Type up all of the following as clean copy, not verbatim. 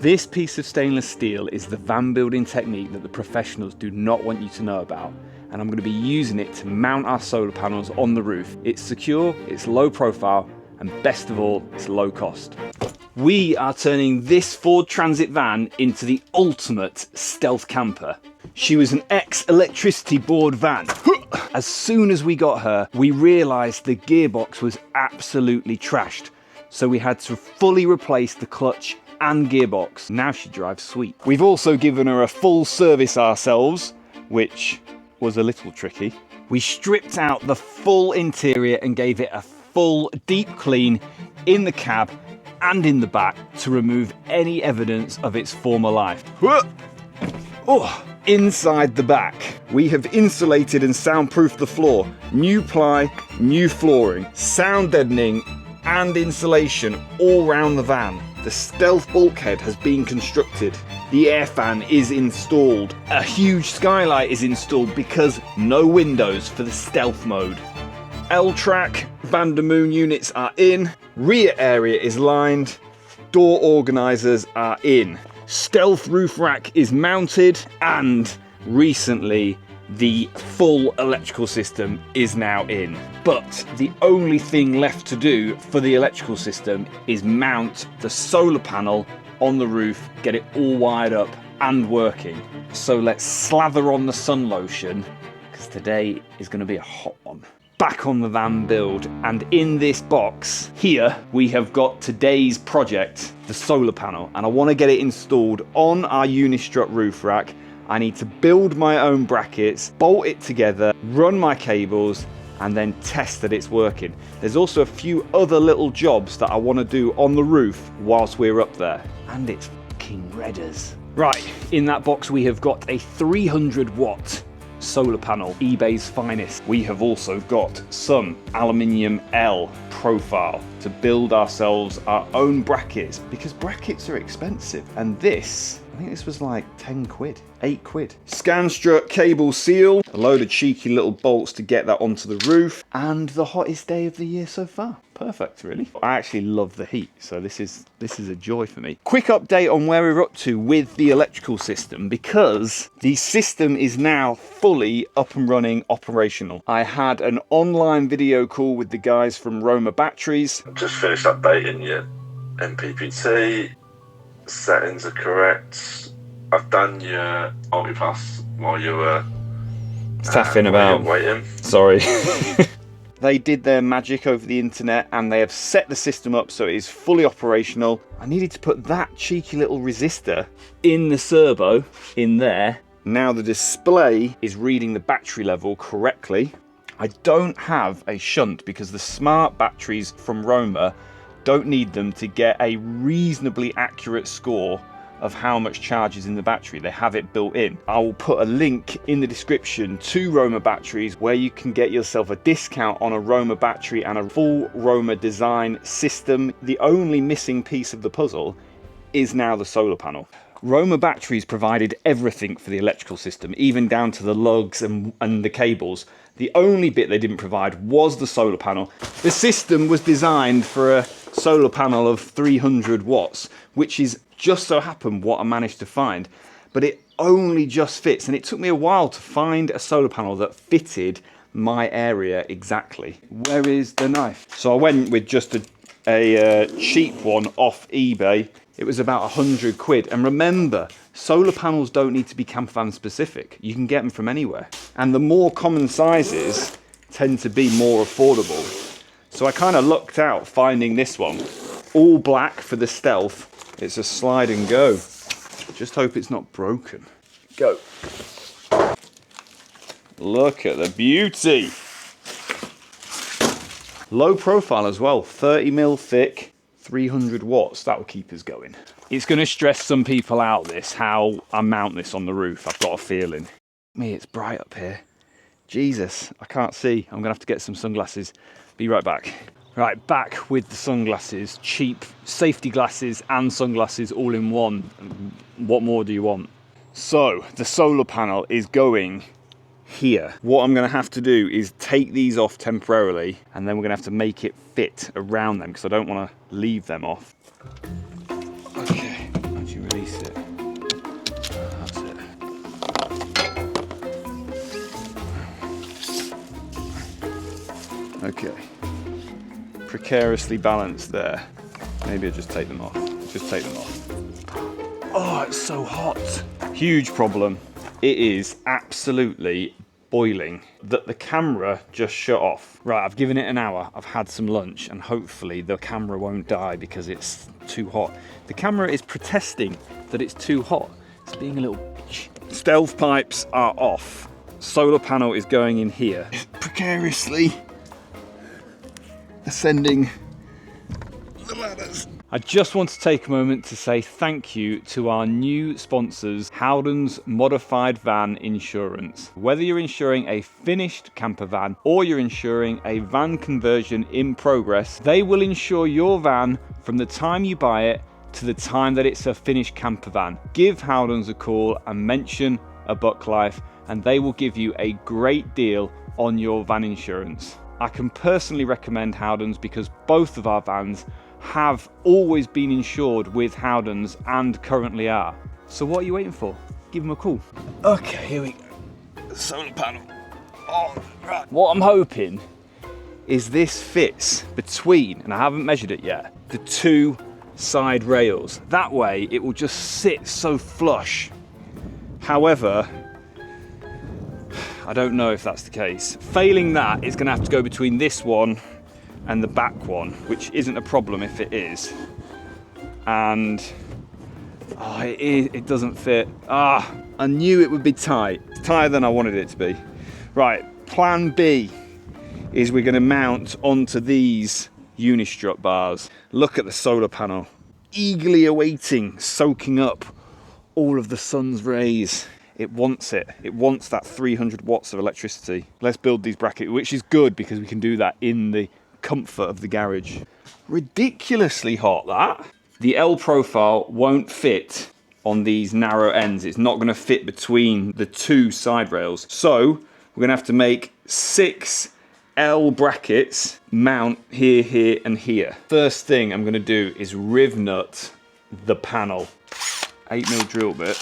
This piece of stainless steel is the van building technique that the professionals do not want you to know about, and I'm going to be using it to mount our solar panels on the roof. It's secure, it's low profile, and best of all, it's low cost. We are turning this Ford Transit van into the ultimate stealth camper. She was an ex-electricity board van. As soon as we got her, we realised the gearbox was absolutely trashed, so we had to fully replace the clutch and gearbox. Now she drives sweet. We've also given her a full service ourselves, which was a little tricky. We stripped out the full interior and gave it a full deep clean in the cab and in the back to remove any evidence of its former life. Oh. Inside the back, we have insulated and soundproofed the floor. New ply, new flooring, sound deadening and insulation all round the van. The stealth bulkhead has been constructed. The air fan is installed. A huge skylight is installed because no windows for the stealth mode. L-track, Vandermoon units are in. Rear area is lined. Door organisers are in. Stealth roof rack is mounted, and recently the full electrical system is now in. But the only thing left to do for the electrical system is mount the solar panel on the roof, get it all wired up and working. So let's slather on the sun lotion, because today is going to be a hot one. Back on the van build, and in this box here we have got today's project, the solar panel, and I want to get it installed on our Unistrut roof rack. I need to build my own brackets, bolt it together, run my cables, and then test that it's working. There's also a few other little jobs that I want to do on the roof whilst we're up there, and it's fucking redders. Right, in that box we have got a 300 watt solar panel, eBay's finest. We have also got some aluminium L profile to build ourselves our own brackets, because brackets are expensive, and this, I think this was like 10 quid, 8 quid. Scanstrut Cable Seal, a load of cheeky little bolts to get that onto the roof, and the hottest day of the year so far. Perfect, really. I actually love the heat, so this is a joy for me. Quick update on where we're up to with the electrical system, because the system is now fully up and running, operational. I had an online video call with the guys from Roma Batteries. Just finished updating your MPPT. Settings are correct. I've done your multipass while you were faffing about. Waiting. Sorry. They did their magic over the internet and they have set the system up so it is fully operational. I needed to put that cheeky little resistor in the servo in there. Now the display is reading the battery level correctly. I don't have a shunt because the smart batteries from Roma don't need them to get a reasonably accurate score of how much charge is in the battery. They have it built in. I will put a link in the description to Roma batteries where you can get yourself a discount on a Roma battery and a full Roma design system. The only missing piece of the puzzle is now the solar panel. Roma batteries provided everything for the electrical system, even down to the lugs and the cables. The only bit they didn't provide was the solar panel. The system was designed for a solar panel of 300 watts, which is just so happened what I managed to find, but it only just fits, and it took me a while to find a solar panel that fitted my area exactly. Where is the knife? So I went with just a cheap one off eBay. It was about 100 quid, and remember, solar panels don't need to be campervan specific. You can get them from anywhere, and the more common sizes tend to be more affordable. So I kind of lucked out finding this one, all black for the stealth. It's a slide and go. Just hope it's not broken. Go. Look at the beauty. Low profile as well, 30mm thick, 300 watts. That will keep us going. It's going to stress some people out, this, how I mount this on the roof. I've got a feeling. Me, it's bright up here. Jesus, I can't see. I'm going to have to get some sunglasses. Be right back. Right, back with the sunglasses. Cheap safety glasses and sunglasses all in one. What more do you want? So, the solar panel is going here. What I'm going to have to do is take these off temporarily, and then we're going to have to make it fit around them because I don't want to leave them off. Okay, actually Okay. Precariously balanced there. Maybe I'll just take them off. Just take them off. Oh, it's so hot. Huge problem. It is absolutely boiling. That the camera just shut off. Right, I've given it an hour. I've had some lunch and hopefully the camera won't die because it's too hot. The camera is protesting that it's too hot. It's being a little bitch. Stealth pipes are off. Solar panel is going in here. Precariously ascending the ladders. I just want to take a moment to say thank you to our new sponsors, Howden's Modified Van Insurance. Whether you're insuring a finished camper van or you're insuring a van conversion in progress, they will insure your van from the time you buy it to the time that it's a finished camper van. Give Howdens a call and mention aBuckLife and they will give you a great deal on your van insurance. I can personally recommend Howdens because both of our vans have always been insured with Howdens and currently are. So what are you waiting for? Give them a call. Okay, here we go. Solar panel. Oh, right. What I'm hoping is this fits between, and I haven't measured it yet, the two side rails. That way it will just sit so flush. However, I don't know if that's the case. Failing that, it's going to have to go between this one and the back one, which isn't a problem if it is. And oh, it doesn't fit. Ah, I knew it would be tight. It's tighter than I wanted it to be. Right, plan B is we're going to mount onto these unistrut bars. Look at the solar panel, eagerly awaiting, soaking up all of the sun's rays. It wants it. It wants that 300 watts of electricity. Let's build these brackets, which is good because we can do that in the comfort of the garage. Ridiculously hot, that. The L profile won't fit on these narrow ends. It's not going to fit between the two side rails. So we're going to have to make 6 L brackets mount here, here, and here. First thing I'm going to do is rivnut the panel. 8mm drill bit.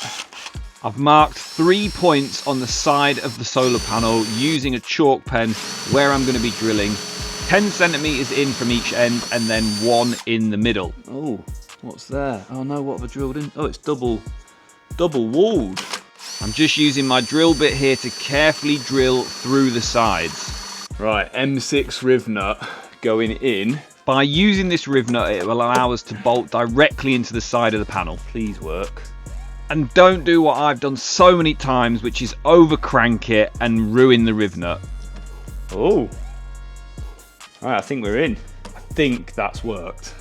I've marked 3 points on the side of the solar panel using a chalk pen where I'm going to be drilling. 10 centimeters in from each end and then 1 in the middle. Oh, what's there? Oh no, what have I drilled in? Oh, it's double walled. I'm just using my drill bit here to carefully drill through the sides. Right, M6 rivnut going in. By using this rivnut, it will allow us to bolt directly into the side of the panel. Please work. And don't do what I've done so many times, which is over crank it and ruin the rivnut. Oh. Alright, I think we're in. I think that's worked.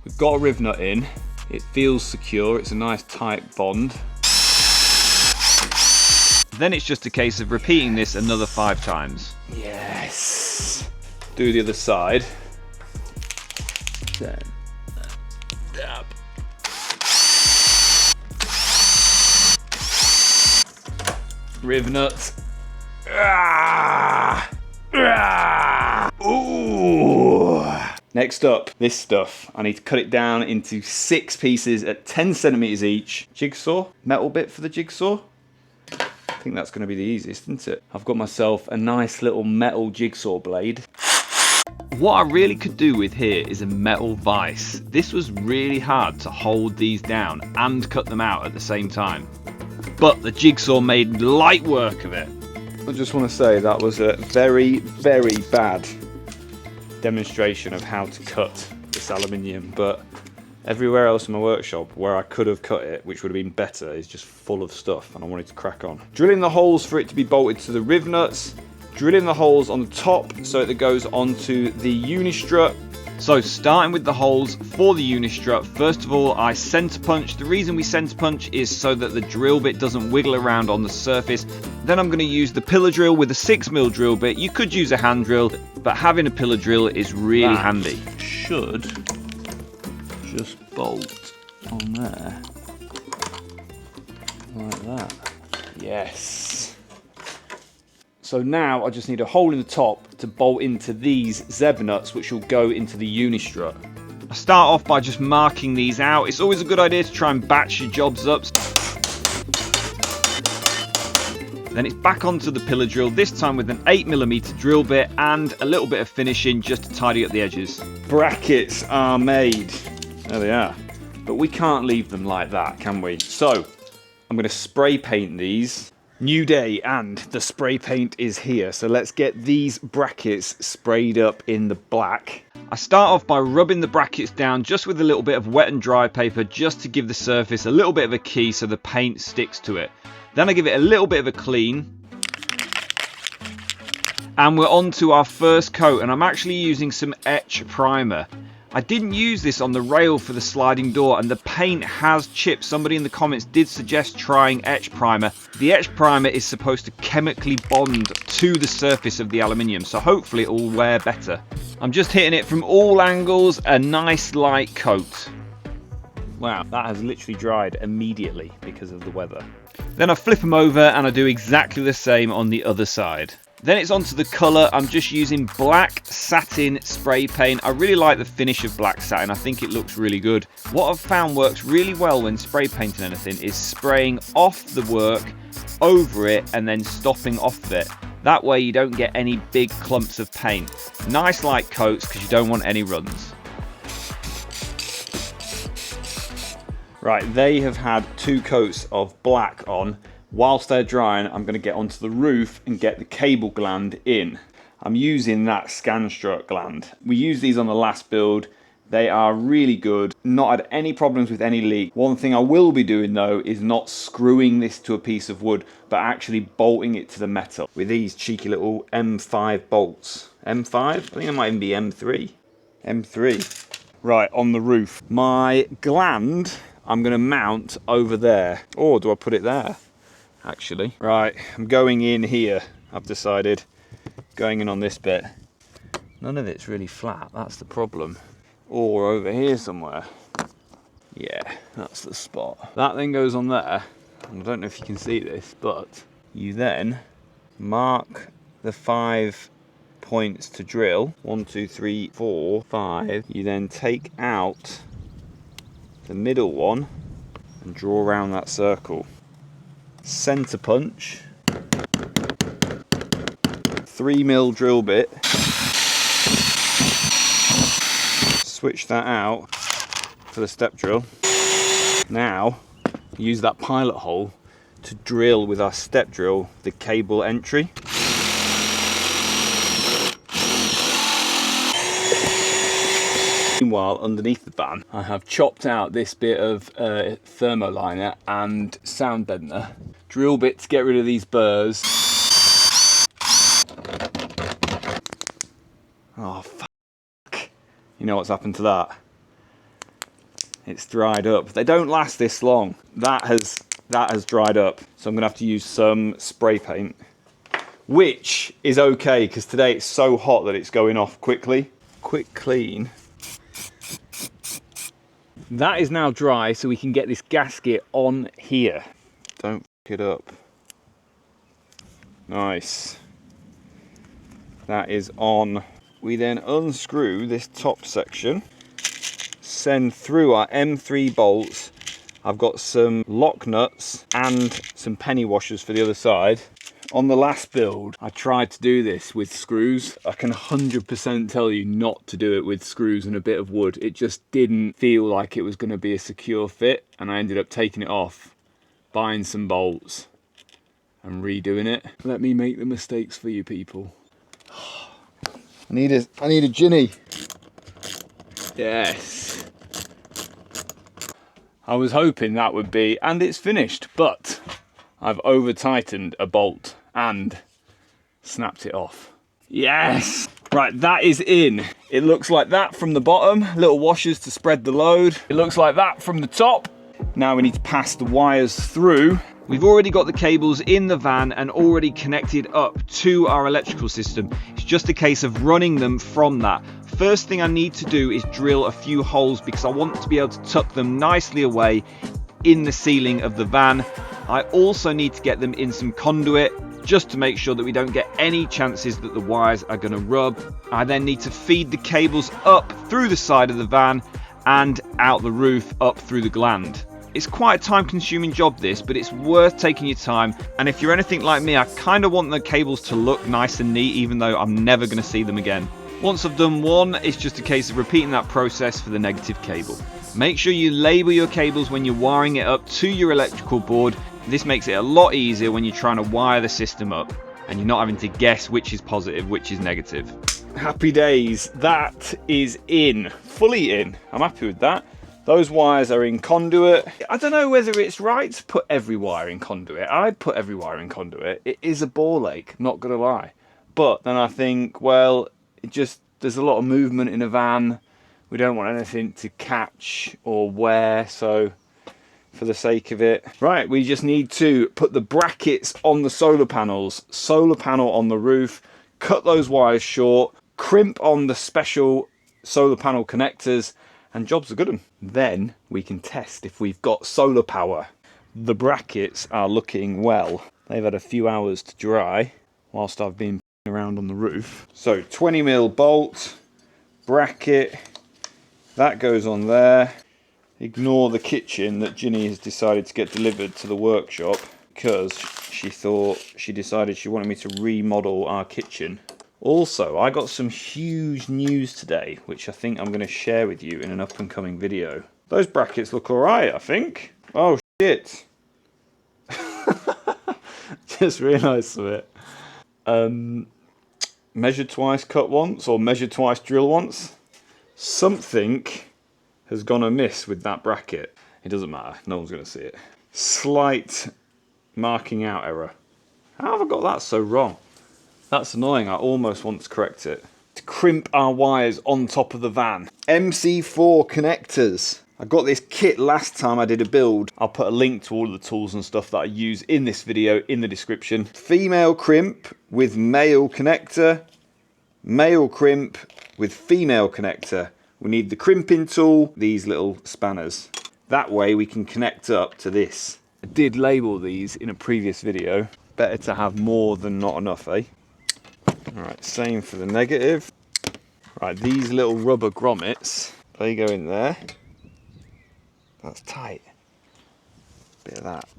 We've got a rivnut in. It feels secure. It's a nice tight bond. Then it's just a case of repeating this another 5 times. Yes. Do the other side. Then dab. Rivnut. Ah! Ah! Ooh. Next up, this stuff. I need to cut it down into 6 pieces at 10 centimeters each. Jigsaw, metal bit for the jigsaw. I think that's going to be the easiest, isn't it? I've got myself a nice little metal jigsaw blade. What I really could do with here is a metal vise. This was really hard to hold these down and cut them out at the same time. But the jigsaw made light work of it. I just want to say that was a very, very bad demonstration of how to cut this aluminium, but everywhere else in my workshop where I could have cut it, which would have been better, is just full of stuff and I wanted to crack on. Drilling the holes for it to be bolted to the rivnuts, drilling the holes on the top so that it goes onto the unistrut. So starting with the holes for the unistrut, first of all I center punch. The reason we center punch is so that the drill bit doesn't wiggle around on the surface. Then I'm going to use the pillar drill with a 6mm drill bit. You could use a hand drill, but having a pillar drill is really handy. Should just bolt on there like that. Yes. So now I just need a hole in the top to bolt into these zeb nuts, which will go into the unistrut. I start off by just marking these out. It's always a good idea to try and batch your jobs up. Then it's back onto the pillar drill, this time with an 8mm drill bit and a little bit of finishing just to tidy up the edges. Brackets are made. There they are. But we can't leave them like that, can we? So, I'm going to spray paint these. New day and the spray paint is here. So let's get these brackets sprayed up in the black. I start off by rubbing the brackets down just with a little bit of wet and dry paper just to give the surface a little bit of a key so the paint sticks to it. Then I give it a little bit of a clean. And we're on to our first coat, and I'm actually using some etch primer. I didn't use this on the rail for the sliding door, and the paint has chipped. Somebody in the comments did suggest trying etch primer. The etch primer is supposed to chemically bond to the surface of the aluminium, so hopefully it will wear better. I'm just hitting it from all angles, a nice light coat. Wow, that has literally dried immediately because of the weather. Then I flip them over and I do exactly the same on the other side. Then it's onto the colour. I'm just using black satin spray paint. I really like the finish of black satin. I think it looks really good. What I've found works really well when spray painting anything is spraying off the work, over it, and then stopping off of it. That way you don't get any big clumps of paint. Nice light coats because you don't want any runs. Right, they have had 2 coats of black on. Whilst they're drying, I'm going to get onto the roof and get the cable gland in. I'm using that Scanstrut gland. We used these on the last build. They are really good. Not had any problems with any leak. One thing I will be doing though is not screwing this to a piece of wood, but actually bolting it to the metal with these cheeky little M5 bolts. M5? I think it might even be M3. M3. Right, on the roof. My gland, I'm going to mount over there. Or do I put it there? Actually. Right, I'm going in here, I've decided. Going in on this bit. None of it's really flat, that's the problem. Or over here somewhere. Yeah, that's the spot. That then goes on there. And I don't know if you can see this, but you then mark the 5 points to drill. 1, 2, 3, 4, 5. You then take out the middle one and draw around that circle. Center punch, 3mm drill bit, switch that out for the step drill. Now use that pilot hole to drill with our step drill the cable entry. Meanwhile, underneath the van, I have chopped out this bit of thermoliner and sound deadener. Drill bit to get rid of these burrs. Oh, fuck. You know what's happened to that? It's dried up. They don't last this long. That has dried up. So I'm gonna have to use some spray paint, which is okay because today it's so hot that it's going off quickly. Quick clean. That is now dry, so we can get this gasket on here. Don't f it up. Nice. That is on. We then unscrew this top section, send through our M3 bolts. I've got some lock nuts and some penny washers for the other side. On the last build, I tried to do this with screws. I can 100% tell you not to do it with screws and a bit of wood. It just didn't feel like it was going to be a secure fit, and I ended up taking it off, buying some bolts, and redoing it. Let me make the mistakes for you people. I need a ginny. Yes. I was hoping that would be, and it's finished, but I've over tightened a bolt and snapped it off. Yes! Right, that is in. It looks like that from the bottom, little washers to spread the load. It looks like that from the top. Now we need to pass the wires through. We've already got the cables in the van and already connected up to our electrical system. It's just a case of running them from that. First thing I need to do is drill a few holes because I want to be able to tuck them nicely away in the ceiling of the van. I also need to get them in some conduit just to make sure that we don't get any chances that the wires are going to rub. I then need to feed the cables up through the side of the van and out the roof up through the gland. It's quite a time-consuming job this, but it's worth taking your time. And if you're anything like me, I kind of want the cables to look nice and neat, even though I'm never going to see them again. Once I've done one, it's just a case of repeating that process for the negative cable. Make sure you label your cables when you're wiring it up to your electrical board. This makes it a lot easier when you're trying to wire the system up and you're not having to guess which is positive, which is negative. Happy days, that is in, fully in. I'm happy with that. Those wires are in conduit. I don't know whether it's right to put every wire in conduit. I'd put every wire in conduit. It is a ball ache, not gonna lie. But then I think, well, there's a lot of movement in a van. We don't want anything to catch or wear, so for the sake of it. Right, we just need to put the brackets on the solar panels, solar panel on the roof, cut those wires short, crimp on the special solar panel connectors, and job's a good one. Then we can test if we've got solar power. The brackets are looking well. They've had a few hours to dry whilst I've been around on the roof. So 20mm bolt, bracket, that goes on there. Ignore the kitchen that Ginny has decided to get delivered to the workshop because she decided she wanted me to remodel our kitchen. Also, I got some huge news today, which I think I'm going to share with you in an up and coming video. Those brackets look alright, I think. Oh shit. Just realised something. Measure twice, cut once, or measure twice, drill once. Something has gone amiss with that bracket. It doesn't matter, no one's going to see it. Slight marking out error. How have I got that so wrong? That's annoying, I almost want to correct it. To crimp our wires on top of the van. MC4 Connectors. I got this kit last time I did a build. I'll put a link to all of the tools and stuff that I use in this video in the description. Female crimp with male connector. Male crimp with female connector. We need the crimping tool, these little spanners. That way we can connect up to this. I did label these in a previous video. Better to have more than not enough, eh? Alright, same for the negative. Right, these little rubber grommets, they go in there. That's tight. Bit of that.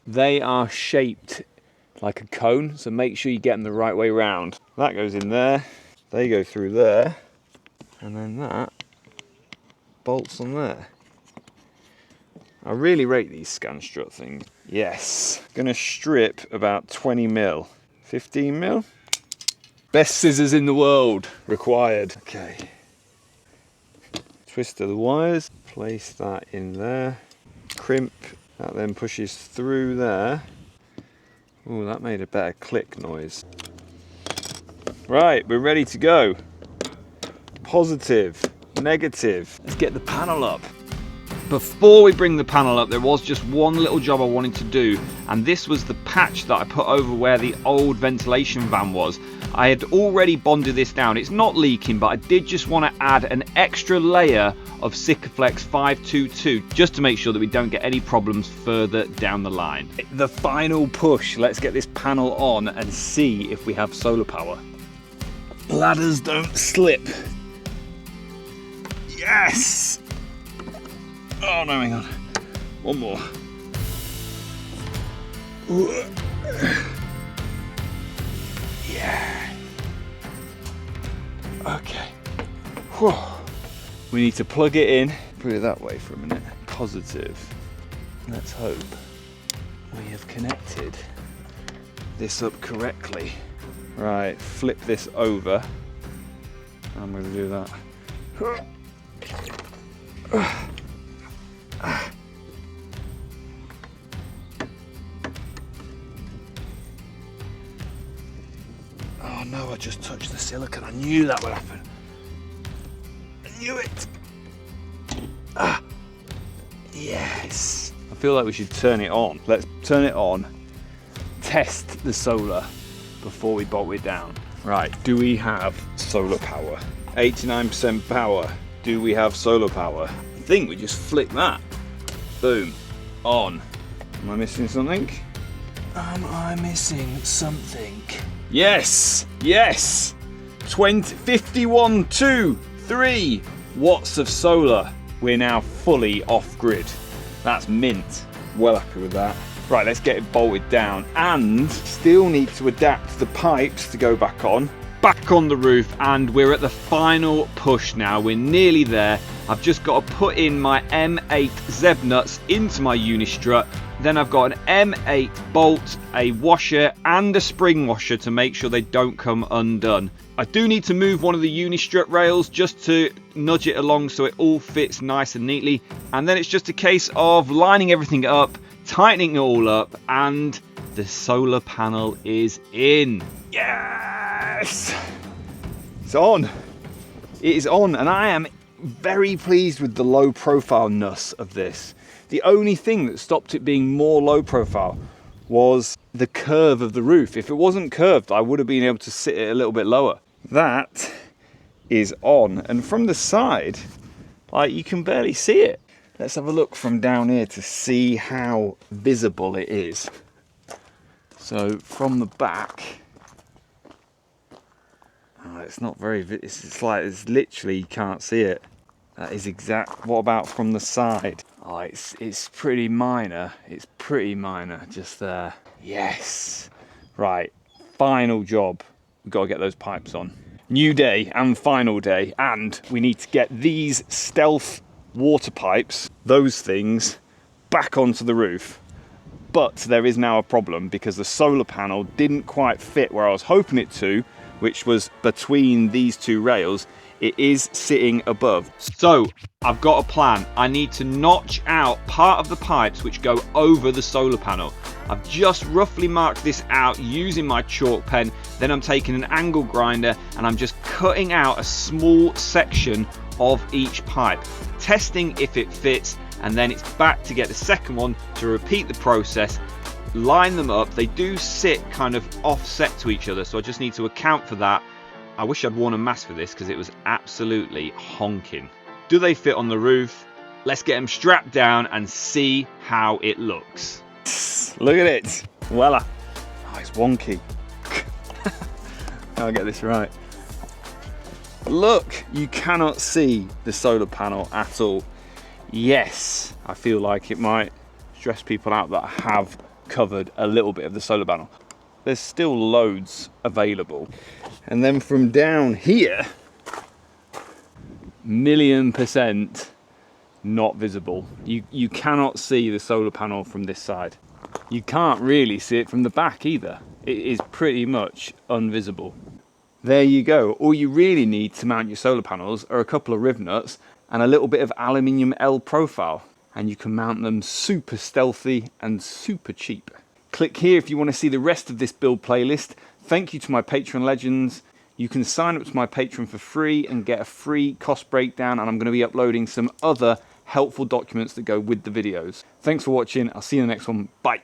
They are shaped like a cone, so make sure you get them the right way round. That goes in there. They go through there, and then that bolts on there. I really rate these Scanstrut things. Yes. Gonna strip about 20mm. 15mm? Best scissors in the world required. Okay. Twist of the wires. Place that in there. Crimp. That then pushes through there. Ooh, that made a better click noise. Right, we're ready to go. Positive, negative. Let's get the panel up. Before we bring the panel up, there was just one little job I wanted to do, and this was the patch that I put over where the old ventilation van was. I had already bonded this down. It's not leaking, but I did just want to add an extra layer of Sikaflex 522 just to make sure that we don't get any problems further down the line. The final push. Let's get this panel on and see if we have solar power. Ladders don't slip. Yes! Oh no, hang on. One more. Yeah. Okay. Whew. We need to plug it in. Put it that way for a minute. Positive. Let's hope we have connected this up correctly. Right, flip this over. I'm going to do that. Oh no, I just touched the silicone. I knew that would happen. I knew it. Yes. I feel like we should turn it on. Let's turn it on. Test the solar before we bolt it down. Right, do we have solar power? 89% power. Do we have solar power? I think we just flick that. Boom. On. Am I missing something? Am I missing something? Yes! Yes! 51, 2, 3 watts of solar. we're now fully off grid. That's mint. Well happy with that. Right, let's get it bolted down, and still need to adapt the pipes to go back on the roof, and we're at the final push now. We're nearly there. I've just got to put in my M8 Zeb nuts into my unistrut. Then I've got an M8 bolt, a washer and a spring washer to make sure they don't come undone. I do need to move one of the unistrut rails just to nudge it along so it all fits nice and neatly. And then it's just a case of lining everything up, tightening it all up, and the solar panel is in. Yes! It's on. It is on, and I am very pleased with the low profile-ness of this. The only thing that stopped it being more low profile was the curve of the roof. If it wasn't curved, I would have been able to sit it a little bit lower. That is on, and from the side, like, you can barely see it. Let's have a look from down here to see how visible it is. So from the back, oh, it's not very, it's like, it's literally, you can't see it. That is exact. What about from the side? Oh, it's pretty minor. It's pretty minor just there. Yes. Right, final job. We've got to get those pipes on. New day and final day, and we need to get these stealth water pipes, those things, back onto the roof. But there is now a problem because the solar panel didn't quite fit where I was hoping it to, which was between these two rails. It is sitting above. So I've got a plan. I need to notch out part of the pipes which go over the solar panel. I've just roughly marked this out using my chalk pen. Then I'm taking an angle grinder and I'm just cutting out a small section of each pipe, testing if it fits, and then it's back to get the second one to repeat the process, line them up. They do sit kind of offset to each other, so I just need to account for that. I wish I'd worn a mask for this because it was absolutely honking. Do they fit on the roof? Let's get them strapped down and see how it looks. Look at it. Voila. Oh, it's wonky. I'll get this right. Look, you cannot see the solar panel at all. Yes, I feel like it might stress people out that I have covered a little bit of the solar panel. There's still loads available. And then from down here, 1,000,000% not visible. You cannot see the solar panel from this side. You can't really see it from the back either. It is pretty much invisible. There you go. All you really need to mount your solar panels are a couple of rivnuts and a little bit of aluminium L profile, and you can mount them super stealthy and super cheap. Click here if you want to see the rest of this build playlist. Thank you to my Patreon legends. You can sign up to my Patreon for free and get a free cost breakdown, and I'm going to be uploading some other helpful documents that go with the videos. Thanks for watching. I'll see you in the next one. Bye.